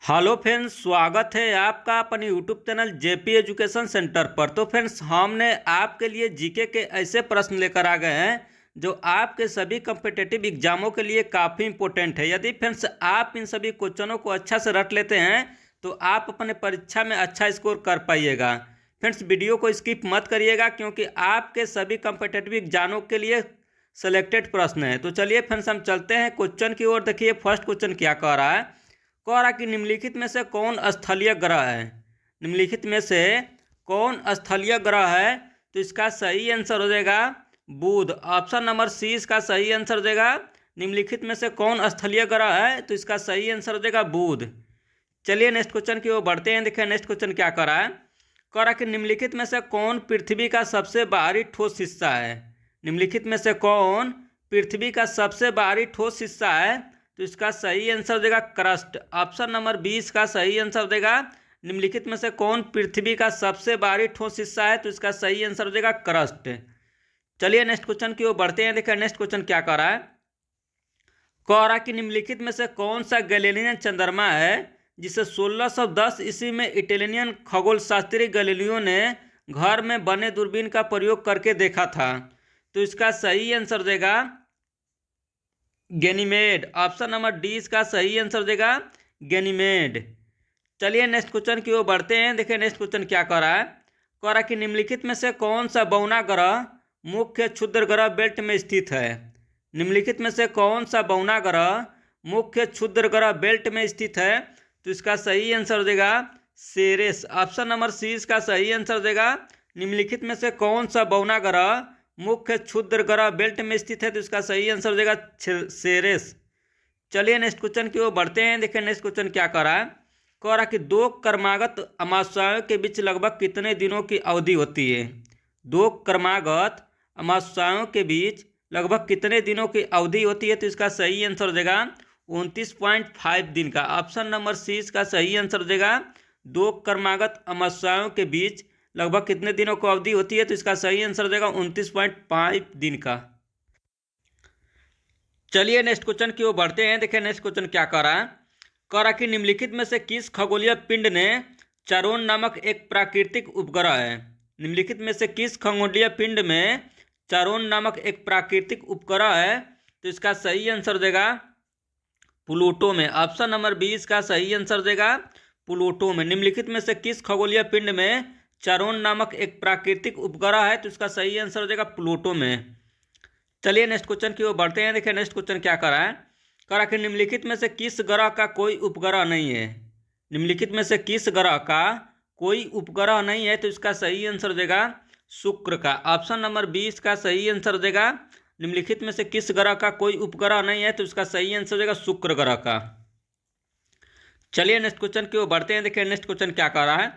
Hello friends, स्वागत है आपका अपन YouTube channel JP education centre पर। तो फ्रेंड्स, हमने आपके लिए जीके के ऐसे प्रश्न लेकर आ गए हैं जो आपके सभी कम्पिटिटिव एग्जामों के लिए काफ़ी इंपॉर्टेंट है। यदि फ्रेंड्स आप इन सभी क्वेश्चनों को अच्छा से रट लेते हैं तो आप अपने परीक्षा में अच्छा स्कोर कर पाइएगा। फ्रेंड्स, वीडियो को स्किप मत करिएगा क्योंकि आपके सभी कम्पिटिटिव एग्जामों के लिए सेलेक्टेड प्रश्न है। तो चलिए फ्रेंड्स, हम चलते हैं क्वेश्चन की ओर। देखिए फर्स्ट क्वेश्चन क्या कह रहा है। कह रहा कि निम्नलिखित में से कौन स्थलीय ग्रह है। निम्नलिखित में से कौन स्थलीय ग्रह है। तो इसका सही आंसर हो जाएगा बुध। ऑप्शन नंबर सी इसका सही आंसर हो जाएगा। निम्नलिखित में से कौन स्थलीय ग्रह है तो इसका सही आंसर हो जाएगा बुध। चलिए नेक्स्ट क्वेश्चन की ओर बढ़ते हैं। देखिए नेक्स्ट क्वेश्चन क्या कर रहा है। कह रहा कि निम्नलिखित में से कौन पृथ्वी का सबसे बाहरी ठोस हिस्सा है। निम्नलिखित में से कौन पृथ्वी का सबसे बाहरी ठोस हिस्सा है तो इसका सही आंसर देगा क्रस्ट। ऑप्शन नंबर 20 का सही आंसर देगा। निम्नलिखित में से कौन पृथ्वी का सबसे बाहरी ठोस हिस्सा है तो इसका सही आंसर देगा क्रस्ट। चलिए नेक्स्ट क्वेश्चन की ओर बढ़ते हैं। देखिए नेक्स्ट क्वेश्चन क्या कह रहा है। कह रहा कि निम्नलिखित में से कौन सा गैलीलियन चंद्रमा है जिसे 1610 ईस्वी में इटालियन खगोल शास्त्री गैलीलियो ने घर में बने दूरबीन का प्रयोग करके देखा था। तो इसका सही आंसर देगा गैनीमेड। ऑप्शन नंबर डी इसका सही आंसर देगा गैनीमेड। चलिए नेक्स्ट क्वेश्चन की ओर बढ़ते हैं। देखिए नेक्स्ट क्वेश्चन क्या कह रहा है। कह रहा कि निम्नलिखित में से कौन सा बौना ग्रह मुख्य क्षुद्र ग्रह बेल्ट में स्थित है। निम्नलिखित में से कौन सा बौना ग्रह मुख्य क्षुद्र ग्रह बेल्ट में स्थित है तो इसका सही आंसर देगा सेरेस। ऑप्शन नंबर सी इसका सही आंसर देगा। निम्नलिखित में से कौन सा बौना ग्रह मुख्य क्षुद्र ग्रह बेल्ट में स्थित है तो इसका सही आंसर देगा सेरेस। चलिए नेक्स्ट क्वेश्चन की ओर बढ़ते हैं। देखिए नेक्स्ट क्वेश्चन क्या कह रहा है। कह रहा कि दो क्रमागत अमावस्याओं के बीच लगभग कितने दिनों की अवधि होती है। दो क्रमागत अमावस्याओं के बीच लगभग कितने दिनों की अवधि होती है तो इसका सही आंसर देगा 29.5 दिन का। ऑप्शन नंबर सी इसका सही आंसर देगा। दो क्रमागत अमावस्याओं के बीच लगभग कितने दिनों की अवधि होती है तो इसका सही आंसर देगा 29.5 दिन का। चलिए नेक्स्ट क्वेश्चन की ओर बढ़ते हैं। देखिए नेक्स्ट क्वेश्चन क्या कह रहा है। कह रहा कि निम्नलिखित में से किस खगोलीय पिंड ने चारोन नामक एक प्राकृतिक उपग्रह है। निम्नलिखित में से किस खगोलीय पिंड में चारोन नामक एक प्राकृतिक उपग्रह है तो इसका सही आंसर देगा प्लूटो में। ऑप्शन नंबर 20 का सही आंसर देगा प्लूटो में। निम्नलिखित में से किस खगोलीय पिंड में चारोन नामक एक प्राकृतिक उपग्रह है तो इसका सही आंसर हो जाएगा प्लूटो में। चलिए नेक्स्ट क्वेश्चन की ओर बढ़ते हैं। देखिए नेक्स्ट क्वेश्चन क्या कर रहा है। कह रहा कि निम्नलिखित में से किस ग्रह का कोई उपग्रह नहीं है। निम्नलिखित में से किस ग्रह का कोई उपग्रह नहीं है तो इसका सही आंसर देगा शुक्र का। ऑप्शन नंबर 20 का सही आंसर देगा। निम्नलिखित में से किस ग्रह का कोई उपग्रह नहीं है तो इसका सही आंसर देगा शुक्र ग्रह का। चलिए नेक्स्ट क्वेश्चन की ओर बढ़ते हैं। देखिए नेक्स्ट क्वेश्चन क्या कह रहा है।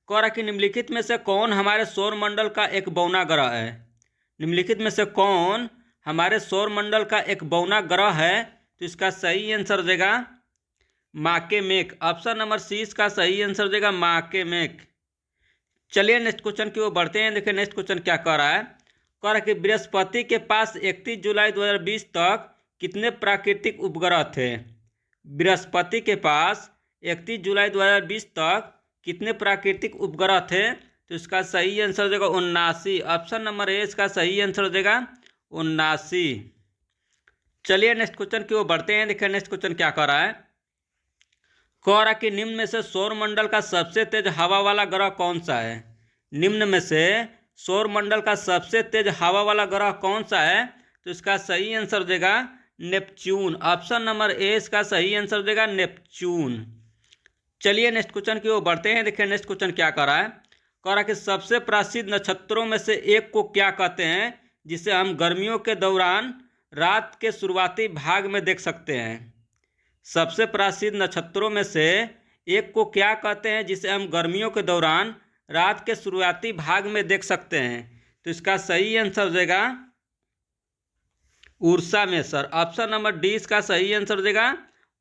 कह रहा कि निम्नलिखित में से कौन हमारे सौर मंडल का एक बौना ग्रह है। निम्नलिखित में से कौन हमारे सौर मंडल का एक बौना ग्रह है तो इसका सही आंसर देगा माकेमेक। ऑप्शन नंबर सी इसका सही आंसर देगा माकेमेक। चलिए नेक्स्ट क्वेश्चन की ओर बढ़ते हैं। देखिए नेक्स्ट क्वेश्चन क्या कह रहा है। कह रहा कि बृहस्पति के पास 31 जुलाई 2020 तक कितने प्राकृतिक उपग्रह थे। बृहस्पति के पास 31 जुलाई 2020 तक कितने प्राकृतिक उपग्रह थे तो इसका सही आंसर देगा 79। ऑप्शन नंबर ए इसका सही आंसर देगा 79। चलिए नेक्स्ट क्वेश्चन की ओर बढ़ते हैं। देखिए नेक्स्ट क्वेश्चन क्या कह रहा है। कह रहा कि निम्न में से सौर मंडल का सबसे तेज हवा वाला ग्रह कौन सा है। निम्न में से सौर मंडल का सबसे तेज हवा वाला ग्रह कौन सा है तो इसका सही आंसर देगा नेपच्यून। ऑप्शन नंबर ए इसका सही आंसर देगा नेपच्यून। चलिए नेक्स्ट क्वेश्चन की ओर बढ़ते हैं। देखिए नेक्स्ट क्वेश्चन क्या कर रहा है। कह रहा कि सबसे प्रसिद्ध नक्षत्रों में से एक को क्या कहते हैं जिसे हम गर्मियों के दौरान रात के शुरुआती भाग में देख सकते हैं। सबसे प्रसिद्ध नक्षत्रों में से एक को क्या कहते हैं जिसे हम गर्मियों के दौरान रात के शुरुआती भाग में देख सकते हैं तो इसका सही आंसर देगा उर्सा में सर। ऑप्शन नंबर डी इसका सही आंसर देगा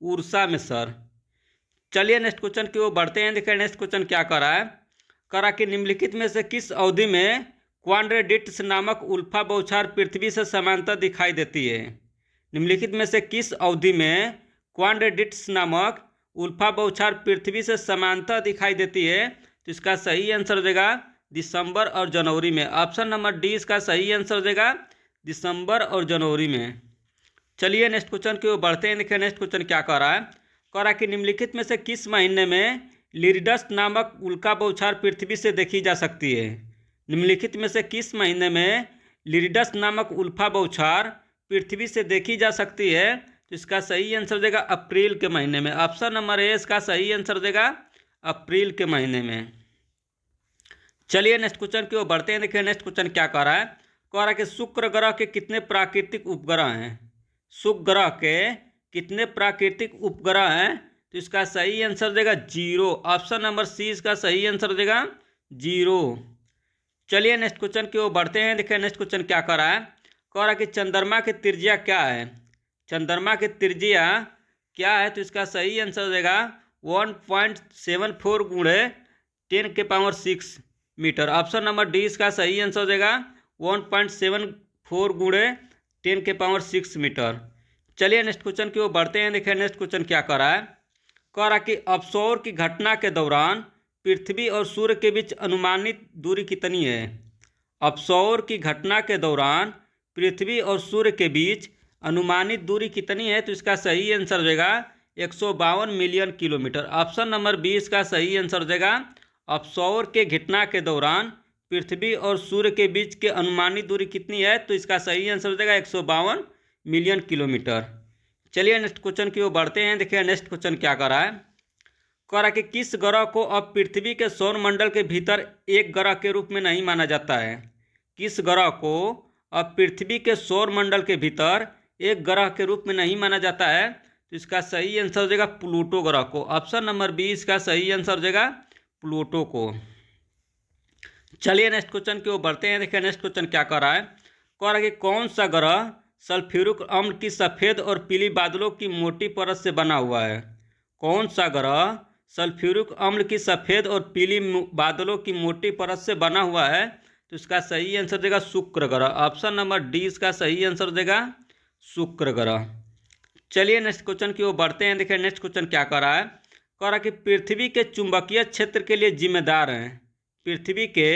उर्सा में सर। चलिए नेक्स्ट क्वेश्चन की ओर बढ़ते हैं। देखिए नेक्स्ट क्वेश्चन क्या कर रहा है। कह रहा कि निम्नलिखित में से किस अवधि में क्वाड्रेटिक्स नामक उल्फा बौछार पृथ्वी से समांतर दिखाई देती है। निम्नलिखित में से किस अवधि में क्वाड्रेटिक्स नामक उल्फा बौछार पृथ्वी से समांतर दिखाई देती है, तो इसका सही आंसर देगा दिसंबर और जनवरी में। ऑप्शन नंबर डी इसका सही आंसर देगा दिसंबर और जनवरी में। चलिए नेक्स्ट क्वेश्चन की ओर बढ़ते हैं। देखिए नेक्स्ट क्वेश्चन क्या कह रहा है। कह रहा है कि निम्नलिखित में से किस महीने में लिरिडस नामक उल्का बौछार पृथ्वी से देखी जा सकती है। निम्नलिखित में से किस महीने में लिरिडस नामक उल्फा बौछार पृथ्वी से देखी जा सकती है, तो इसका सही आंसर देगा अप्रैल के महीने में। ऑप्शन नंबर ए इसका सही आंसर देगा अप्रैल के महीने में। चलिए नेक्स्ट क्वेश्चन की ओर बढ़ते हैं। देखिए नेक्स्ट क्वेश्चन क्या कह रहा है। कह रहा है कि शुक्र ग्रह के कितने प्राकृतिक उपग्रह हैं। शुक्र ग्रह के कितने प्राकृतिक उपग्रह हैं, तो इसका सही आंसर देगा 0। ऑप्शन नंबर सी इसका सही आंसर देगा 0। चलिए नेक्स्ट क्वेश्चन की ओर बढ़ते हैं। देखिए नेक्स्ट क्वेश्चन क्या कह रहा है। कह रहा है कि चंद्रमा की त्रिज्या क्या है। चंद्रमा की त्रिज्या क्या है, तो इसका सही आंसर देगा 1.74 गुणे 10⁻6 मीटर। ऑप्शन नंबर डी इसका सही आंसर देगा 1.74 गुणे 10⁻6 मीटर। चलिए नेक्स्ट क्वेश्चन की ओर बढ़ते हैं। देखिए नेक्स्ट क्वेश्चन क्या कह रहा है। कह रहा कि अपसौर की घटना के दौरान पृथ्वी और सूर्य के बीच अनुमानित दूरी कितनी है। अपसौर की घटना के दौरान पृथ्वी और सूर्य के बीच अनुमानित दूरी कितनी है, तो इसका सही आंसर देगा 152 million kilometre. Option number B इसका सही आंसर देगा अपसौर के घटना के दौरान पृथ्वी और सूर्य के बीच के अनुमानित दूरी कितनी है, तो इसका सही आंसर देगा 152 मिलियन किलोमीटर। चलिए नेक्स्ट क्वेश्चन की ओर बढ़ते हैं। देखिए नेक्स्ट क्वेश्चन क्या कर रहा है। कह रहा कि किस ग्रह को अब पृथ्वी के सौर मंडल के भीतर एक ग्रह के रूप में नहीं माना जाता है। किस ग्रह को अब पृथ्वी के सौर मंडल के भीतर एक ग्रह के रूप में नहीं माना जाता है, तो इसका सही आंसर देगा प्लूटो ग्रह को। ऑप्शन नंबर बी इसका सही आंसर देगा प्लूटो को। चलिए नेक्स्ट क्वेश्चन की ओर बढ़ते हैं। देखिए नेक्स्ट क्वेश्चन क्या कर रहा है। कह रहा है कि कौन सा ग्रह सल्फ्यूरिक अम्ल की सफ़ेद और पीली बादलों की मोटी परत से बना हुआ है। कौन सा ग्रह सल्फ्यूरिक अम्ल की सफ़ेद और पीली बादलों की मोटी परत से बना हुआ है, तो इसका सही आंसर देगा शुक्र ग्रह। ऑप्शन नंबर डी इसका सही आंसर देगा शुक्र ग्रह। चलिए नेक्स्ट क्वेश्चन की ओर बढ़ते हैं। देखिए नेक्स्ट क्वेश्चन क्या कर रहा है। कह रहा है कि पृथ्वी के चुंबकीय क्षेत्र के लिए जिम्मेदार हैं। पृथ्वी के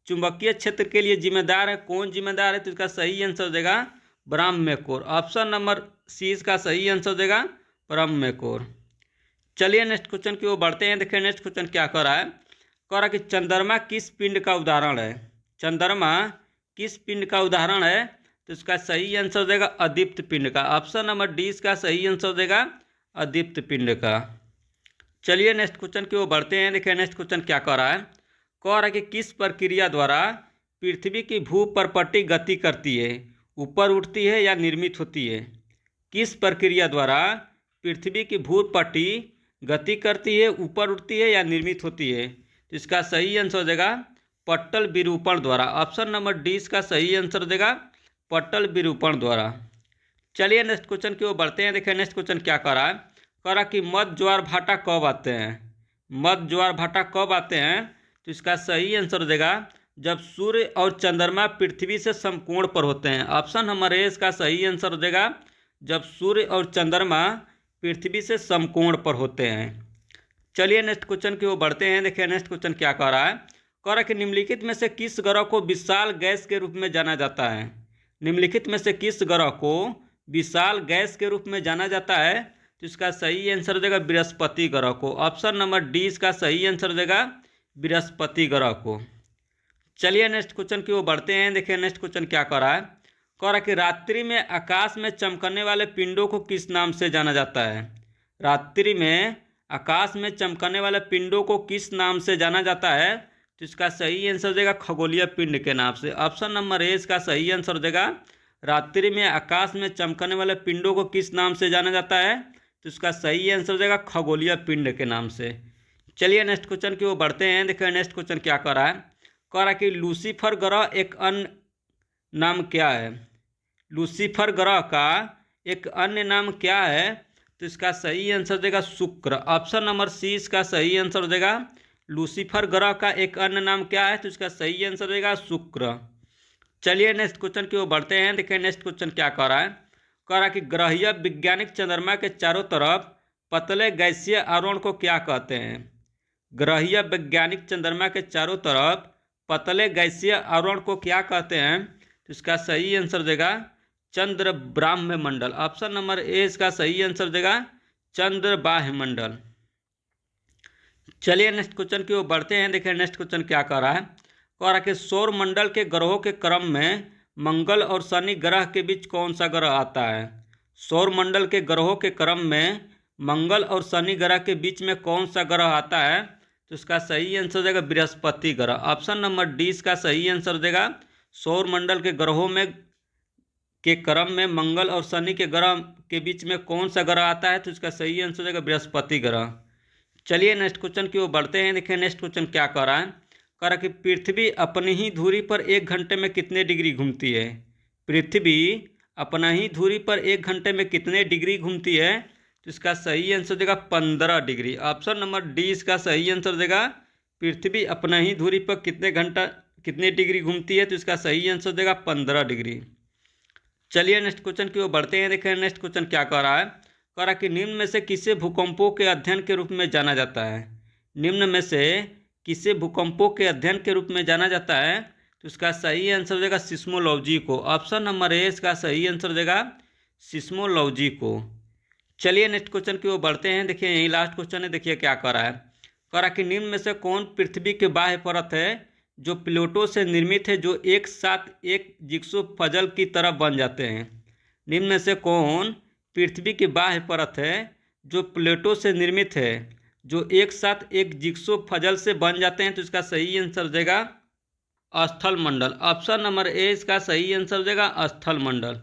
चुंबकीय क्षेत्र के लिए जिम्मेदार है कौन जिम्मेदार है, तो इसका सही आंसर देगा ब्रह्मकोर। ऑप्शन नंबर सी इसका सही आंसर देगा ब्रह्मकोर। चलिए नेक्स्ट क्वेश्चन की ओर बढ़ते हैं। देखिए नेक्स्ट क्वेश्चन क्या कर रहा है। कह रहा कि चंद्रमा किस पिंड का उदाहरण है। चंद्रमा किस पिंड का उदाहरण है, तो इसका सही आंसर देगा अदीप्त पिंड का। ऑप्शन नंबर डी इसका सही आंसर देगा अदीप्त पिंड का। चलिए नेक्स्ट क्वेश्चन की ओर बढ़ते हैं। देखिए नेक्स्ट क्वेश्चन क्या कर रहा है। कह रहा है कि किस प्रक्रिया द्वारा पृथ्वी की भूपर्पटी गति करती है, ऊपर उठती है या निर्मित होती है। किस प्रक्रिया द्वारा पृथ्वी की भूपर्पटी गति करती है, ऊपर उठती है या निर्मित होती है, तो इसका सही आंसर देगा पट्टल विरूपण द्वारा। ऑप्शन नंबर डी इसका सही आंसर देगा पट्टल विरूपण द्वारा। चलिए नेक्स्ट क्वेश्चन की ओर बढ़ते हैं। देखिए नेक्स्ट क्वेश्चन क्या कर रहा है। कह रहा कि मध्य ज्वार भाटा कब आते हैं। मध्य ज्वार भाटा कब आते हैं, तो इसका सही आंसर देगा जब सूर्य और चंद्रमा पृथ्वी से समकोण पर होते हैं। ऑप्शन नंबर ए इसका सही आंसर देगा जब सूर्य और चंद्रमा पृथ्वी से समकोण पर होते हैं। चलिए नेक्स्ट क्वेश्चन की ओर बढ़ते हैं। देखिए नेक्स्ट क्वेश्चन क्या कह रहा है। कह रहा है कि निम्नलिखित में से किस ग्रह को विशाल गैस के रूप में जाना जाता है। निम्नलिखित में से किस ग्रह को विशाल गैस के रूप में जाना जाता है, तो इसका सही आंसर देगा बृहस्पति ग्रह को। ऑप्शन नंबर डी इसका सही आंसर देगा बृहस्पति ग्रह को। चलिए नेक्स्ट क्वेश्चन की ओर बढ़ते हैं। देखिए नेक्स्ट क्वेश्चन क्या कह रहा है। कह रहा है कि रात्रि में आकाश में चमकने वाले पिंडों को किस नाम से जाना जाता है। रात्रि में आकाश में चमकने वाले पिंडों को किस नाम से जाना जाता है, तो इसका सही आंसर देगा खगोलीय पिंड के नाम से। ऑप्शन नंबर ए इसका सही आंसर देगा रात्रि में आकाश में चमकने वाले पिंडों को किस नाम से जाना जाता है, तो इसका सही आंसर देगा खगोलीय पिंड के नाम से। चलिए नेक्स्ट क्वेश्चन की ओर बढ़ते हैं। देखिए नेक्स्ट क्वेश्चन क्या कर रहा है। कह रहा है कि लूसीफर ग्रह एक अन्य नाम क्या है। लूसीफर ग्रह का एक अन्य नाम क्या है, तो इसका सही आंसर देगा शुक्र। ऑप्शन नंबर सी इसका सही आंसर देगा लूसीफर ग्रह का एक अन्य नाम क्या है, तो इसका सही आंसर देगा शुक्र। चलिए नेक्स्ट क्वेश्चन की ओर बढ़ते हैं। देखिए नेक्स्ट क्वेश्चन क्या कह रहा है। कह रहा है कि ग्रहीय वैज्ञानिक चंद्रमा के चारों तरफ पतले गैसीय आवरण को क्या कहते हैं? ग्रहीय वैज्ञानिक चंद्रमा के चारों तरफ पतले गैसीय आवरण को क्या कहते हैं? तो इसका सही आंसर देगा चंद्र ब्राह्म मंडल। ऑप्शन नंबर ए इसका सही आंसर देगा चंद्र बाह्य मंडल। चलिए नेक्स्ट क्वेश्चन की ओर बढ़ते हैं। देखिए नेक्स्ट क्वेश्चन क्या कह रहा है। कह रहा है कि सौर मंडल के ग्रहों के क्रम में मंगल और शनि ग्रह के बीच कौन सा ग्रह आता है? सौर मंडल के ग्रहों के क्रम में मंगल और शनि ग्रह के बीच में कौन सा ग्रह आता है? तो इसका सही आंसर देगा बृहस्पति ग्रह। ऑप्शन नंबर डी इसका सही आंसर देगा। सौर मंडल के ग्रहों में के क्रम में मंगल और शनि के ग्रह के बीच में कौन सा ग्रह आता है? तो इसका सही आंसर देगा बृहस्पति ग्रह। चलिए नेक्स्ट क्वेश्चन की ओर बढ़ते हैं। देखिए नेक्स्ट क्वेश्चन क्या कह रहा है। कह रहा है कि पृथ्वी अपनी ही धुरी पर 1 घंटे में कितने डिग्री घूमती है? पृथ्वी अपना ही धुरी पर 1 घंटे में कितने डिग्री घूमती है? तो इसका सही आंसर देगा 15 डिग्री। ऑप्शन नंबर डी इसका सही आंसर देगा। पृथ्वी अपना ही धुरी पर कितने डिग्री घूमती है? तो इसका सही आंसर देगा 15 डिग्री। चलिए नेक्स्ट क्वेश्चन की ओर बढ़ते हैं। देखिए नेक्स्ट क्वेश्चन क्या कह रहा है। कह रहा कि निम्न में से किसे भूकंपों के अध्ययन के रूप में जाना जाता है? निम्न में से किसे भूकंपों के अध्ययन के रूप में जाना जाता है? तो इसका सही आंसर देगा सिस्मोलॉजी को। ऑप्शन नंबर ए इसका सही आंसर देगा सिस्मोलॉजी को। चलिए नेक्स्ट क्वेश्चन की ओर बढ़ते हैं। देखिए यही लास्ट क्वेश्चन है। देखिए क्या कह रहा है। कह रहा कि निम्न में से कौन पृथ्वी के बाह्य परत है जो प्लेटों से निर्मित है जो एक साथ एक जिग्सो पजल की तरह बन जाते हैं? निम्न में से कौन पृथ्वी की बाह्य परत है जो प्लेटों से निर्मित है जो एक साथ एक जिग्सो पजल से बन जाते हैं? तो इसका सही आंसर देगा स्थल मंडल। ऑप्शन नंबर ए इसका सही आंसर देगा स्थल मंडल।